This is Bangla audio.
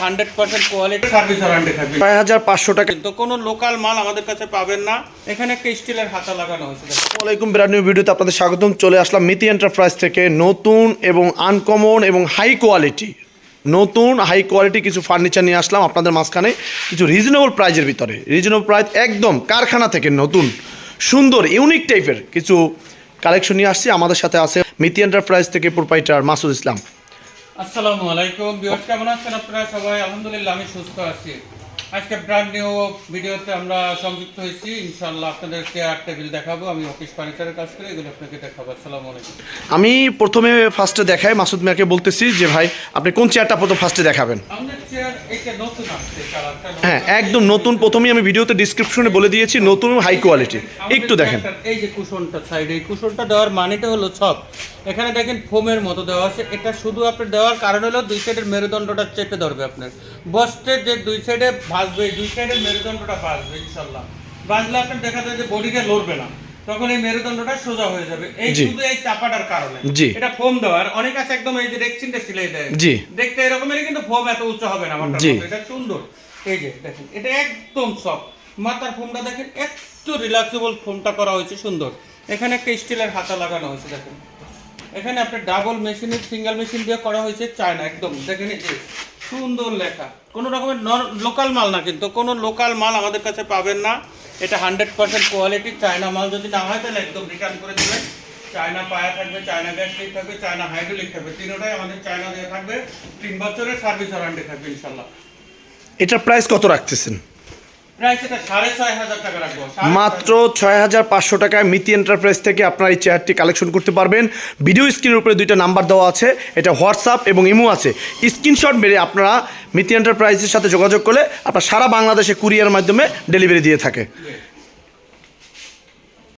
100% কোয়ালিটি সার্ভিস ওয়ারেন্টি থাকবে। 6500 টাকা কিন্তু কোনো লোকাল মাল আমাদের কাছে পাবেন না। এখানে একটা স্টিলের হাতা লাগানো হয়েছে। আসসালামু আলাইকুম, ব্র্যান্ড নিউ ভিডিওতে আপনাদের স্বাগতম। চলে আসলাম মিতি এন্টারপ্রাইজ থেকে নতুন এবং আনকমন এবং হাই কোয়ালিটি কিছু ফার্নিচার নিয়ে আসলাম আপনাদের মাঝখানে, কিছু রিজনেবল প্রাইজের ভিতরে। রিজনেবল প্রাইস একদম কারখানা থেকে নতুন সুন্দর ইউনিক টাইপের কিছু কালেকশন নিয়ে আসছি। আমাদের সাথে আছে মিতি এন্টারপ্রাইজ থেকে প্রোপাইটার মাসুদ ইসলাম। আসসালামু আলাইকুম ভিউয়ার্স, কেমন আছেন আপনারা সবাই? আলহামদুলিল্লাহ আমি সুস্থ আছি। আজকে ব্র্যান্ড নিউ ভিডিওতে আমরা সংযুক্ত হয়েছি। ইনশাআল্লাহ আপনাদের চেয়ার টেবিল দেখাবো। আমি অফিস ফার্নিচারের কাজ করি, এগুলো আপনাকে দেখাবো। আসসালামু আলাইকুম। আমি প্রথমে ফার্স্টে দেখাই মাসুদ মিয়াকে বলতেছি যে ভাই আপনি কোন চেয়ারটা প্রথম ফার্স্টে দেখাবেন? আমাদের চেয়ার এটা নতুন আসছে, কালারটা হ্যাঁ একদম নতুন। প্রথমেই আমি ভিডিওতে ডিসক্রিপশনে বলে দিয়েছি নতুন হাই কোয়ালিটি। একটু দেখেন এই যে কুশনটা সাইডে, এই কুশনটা দেওয়ার মানেটা হলো ছক। এখানে দেখেন ফোমের মতো দেওয়া আছে। এটা শুধু আপনার দেওয়ার কারণ হলো দুই সাইডের মেরুদণ্ডটা চেপে ধরবে। আপনার বস্তের যে দুই সাইডে ভাসবে, দুই সাইডের মেরুদণ্ডটা ভাসবে। ইনশাআল্লাহ ভাসলে আপনার দেখা যায় যে বডিটা লড়বে না, তখন এই মেরুদণ্ডটা সোজা হয়ে যাবে। এই শুধু এই চাপাটার কারণে। এটা ফোম দেওয়ার অনেক আছে, একদম এই যে রেক্সিনটা সিলাই দেয় দেখতে এরকমেরই, কিন্তু ফোম এত উচ্চ হবে না। আমারটা এটা সুন্দর। এই যে দেখেন এটা একদম সফট। মাথার ফোমটা দেখেন একটু রিল্যাক্সেবল ফোমটা করা হয়েছে, সুন্দর। এখানে একটা স্টিলের হাতা লাগানো হয়েছে। দেখেন এখানে আপনার ডাবল মেশিনের সিঙ্গেল মেশিন দিয়ে করা হয়েছে, চায়না একদম। দেখেন এই যে সুন্দর লেখা, কোনো রকমের লোকাল মাল না, কিন্তু কোনো লোকাল মাল আমাদের কাছে পাবেন না। এটা 100% কোয়ালিটি চায়না মাল। যদি না হয় তাহলে একদম রিটার্ন করে দেবেন। চায়না পায়া থাকবে, চায়না গ্যাস লিক থাকবে, চায়না হাইড্রোলিক থাকবে, তিনটাই আমাদের চায়না দিয়ে থাকবে। 3 বছরের সার্ভিস ওয়ারেন্টি থাকবে ইনশাআল্লাহ। এটার প্রাইস কত রাখতেছেন? প্রাইস এটা 6500 টাকা রাখবো। মাত্র 6500 টাকায় মিতি এন্টারপ্রাইজ থেকে আপনারা এই চেয়ারটি কালেকশন করতে পারবেন। ভিডিও স্ক্রিনের উপরে দুইটা নাম্বার দেওয়া আছে, এটা হোয়াটসঅ্যাপ এবং ইমো আছে। স্ক্রিনশট মেরে আপনারা মিতি এন্টারপ্রাইজের সাথে যোগাযোগ করলে আপনারা সারা বাংলাদেশে কুরিয়ার মাধ্যমে ডেলিভারি দিয়ে থাকে।